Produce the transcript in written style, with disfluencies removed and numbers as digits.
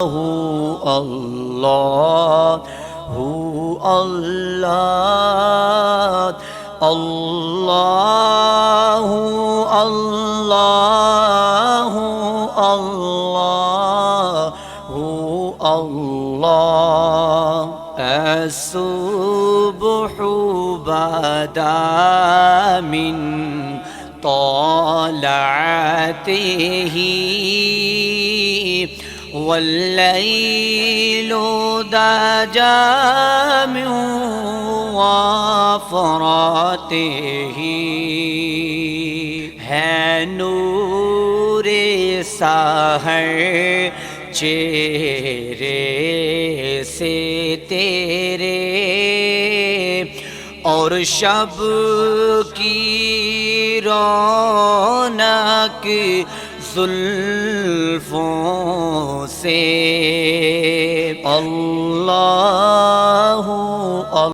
Allah, Allah, Allahu Allahu Allahu Allah. As-subhu bada min طلعته والليل دجى من وفراته ہے نور سحر چہرے سے تیرے اور شب کی رونق زلفوں سے اللہ